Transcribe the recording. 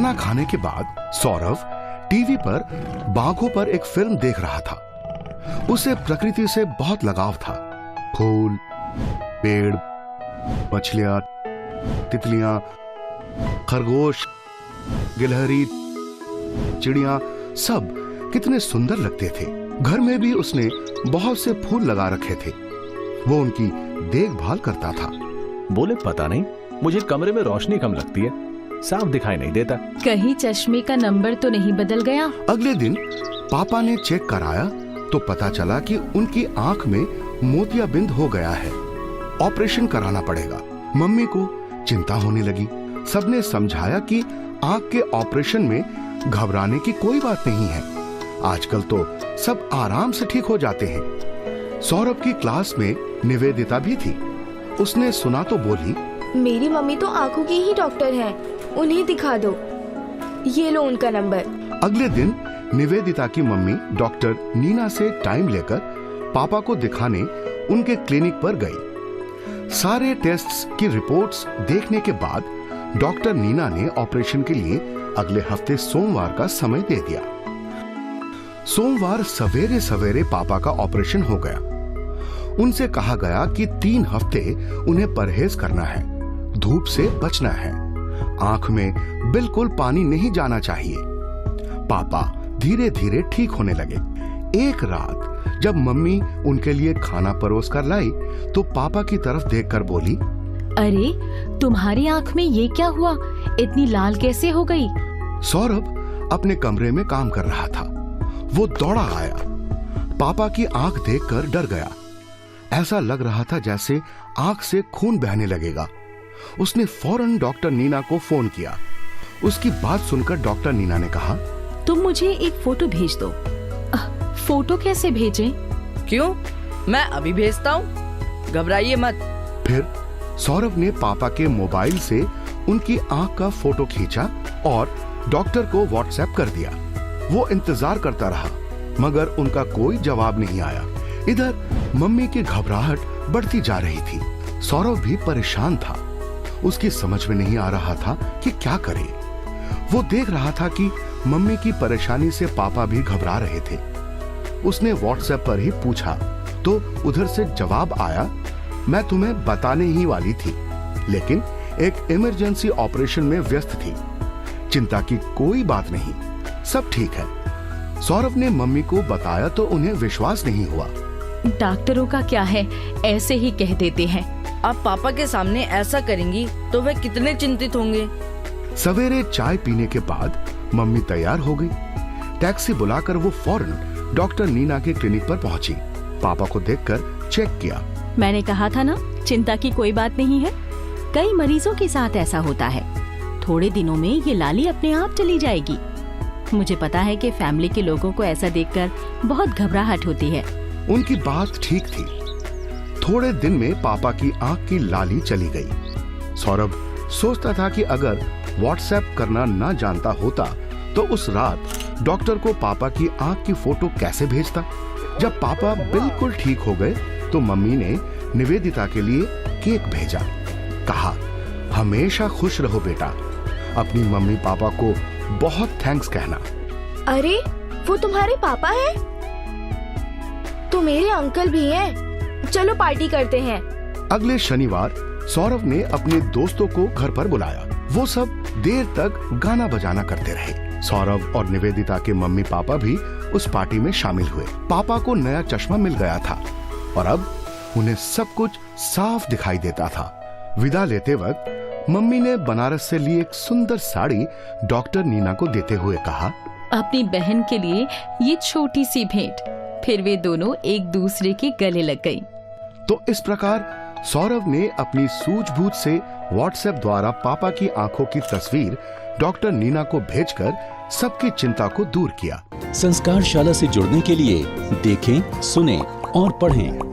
खाना खाने के बाद सौरभ टीवी पर बाघों पर एक फिल्म देख रहा था। उसे प्रकृति से बहुत लगाव था। फूल, पेड़, मछलियां, तितलियां, खरगोश, गिलहरी, चिड़िया सब कितने सुंदर लगते थे। घर में भी उसने बहुत से फूल लगा रखे थे। वो उनकी देखभाल करता था। बोले पता नहीं, मुझे कमरे में रोशनी कम लगती है, साफ दिखाई नहीं देता। कहीं चश्मे का नंबर तो नहीं बदल गया? अगले दिन पापा ने चेक कराया तो पता चला कि उनकी आंख में मोतियाबिंद हो गया है। ऑपरेशन कराना पड़ेगा। मम्मी को चिंता होने लगी। सबने समझाया कि आंख के ऑपरेशन में घबराने की कोई बात नहीं है। आजकल तो सब आराम से ठीक हो जाते हैं। सौरभ की क्लास में निवेदिता भी थी। उसने सुना तो बोली, मेरी मम्मी तो आंखों की ही डॉक्टर हैं, उन्हें दिखा दो। ये लो उनका नंबर। अगले दिन निवेदिता की मम्मी डॉक्टर नीना से टाइम लेकर पापा को दिखाने उनके क्लिनिक पर गई। सारे टेस्ट्स की रिपोर्ट्स देखने के बाद डॉक्टर नीना ने ऑपरेशन के लिए अगले हफ्ते सोमवार का समय दे दिया। सोमवार सवेरे सवेरे पापा का ऑपरेशन हो गया। उनसे कहा गया कि 3 हफ्ते उन्हें परहेज करना है, धूप से बचना है, आंख में बिल्कुल पानी नहीं जाना चाहिए। पापा धीरे धीरे ठीक होने लगे। एक रात जब मम्मी उनके लिए खाना परोस कर लाई तो पापा की तरफ देखकर बोली, अरे तुम्हारी आंख में ये क्या हुआ? इतनी लाल कैसे हो गई? सौरभ अपने कमरे में काम कर रहा था। वो दौड़ा आया। पापा की आंख देखकर डर गया। ऐसा लग रहा था जैसे आंख से खून बहने लगेगा। उसने फौरन डॉक्टर नीना को फोन किया। उसकी बात सुनकर डॉक्टर नीना ने कहा, तुम मुझे एक फोटो भेज दो। फोटो कैसे भेजें? क्यों, मैं अभी भेजता हूँ, घबराइए मत। फिर सौरभ ने पापा के मोबाइल से उनकी आंख का फोटो खींचा और डॉक्टर को व्हाट्सएप कर दिया। वो इंतजार करता रहा मगर उनका कोई जवाब नहीं आया। इधर मम्मी की घबराहट बढ़ती जा रही थी। सौरभ भी परेशान था। उसकी समझ में नहीं आ रहा था कि क्या करे। वो देख रहा था कि मम्मी की परेशानी से पापा भी घबरा रहे थे। उसने व्हाट्सएप पर ही पूछा तो उधर से जवाब आया, मैं तुम्हें बताने ही वाली थी लेकिन एक इमरजेंसी ऑपरेशन में व्यस्त थी। चिंता की कोई बात नहीं, सब ठीक है। सौरभ ने मम्मी को बताया तो उन्हें विश्वास नहीं हुआ। डॉक्टरों का क्या है, ऐसे ही कह देते हैं। आप पापा के सामने ऐसा करेंगी तो वे कितने चिंतित होंगे। सवेरे चाय पीने के बाद मम्मी तैयार हो गई। टैक्सी बुलाकर वो फौरन डॉक्टर नीना के क्लिनिक पर पहुंची। पापा को देखकर चेक किया। मैंने कहा था ना, चिंता की कोई बात नहीं है। कई मरीजों के साथ ऐसा होता है। थोड़े दिनों में ये लाली अपने आप चली जाएगी। मुझे पता है कि फैमिली के लोगों को ऐसा देखकर बहुत घबराहट होती है। उनकी बात ठीक थी। थोड़े दिन में पापा की आंख की लाली चली गई। सौरभ सोचता था कि अगर व्हाट्सएप करना ना जानता होता तो उस रात डॉक्टर को पापा की आंख की फोटो कैसे भेजता। जब पापा बिल्कुल ठीक हो गए तो मम्मी ने निवेदिता के लिए केक भेजा। कहा, हमेशा खुश रहो बेटा, अपनी मम्मी पापा को बहुत थैंक्स कहना। अरे वो तुम्हारे पापा हैं? तो मेरे अंकल भी हैं। चलो पार्टी करते हैं। अगले शनिवार सौरभ ने अपने दोस्तों को घर पर बुलाया। वो सब देर तक गाना बजाना करते रहे। सौरभ और निवेदिता के मम्मी पापा भी उस पार्टी में शामिल हुए। पापा को नया चश्मा मिल गया था और अब उन्हें सब कुछ साफ दिखाई देता था। विदा लेते वक्त मम्मी ने बनारस से ली एक सुंदर साड़ी डॉक्टर नीना को देते हुए कहा, अपनी बहन के लिए ये छोटी सी भेंट। फिर वे दोनों एक दूसरे के गले लग गई। तो इस प्रकार सौरभ ने अपनी सूझबूझ से व्हाट्सएप द्वारा पापा की आंखों की तस्वीर डॉक्टर नीना को भेजकर सबकी चिंता को दूर किया। संस्कारशाला से जुड़ने के लिए देखें, सुनें और पढ़ें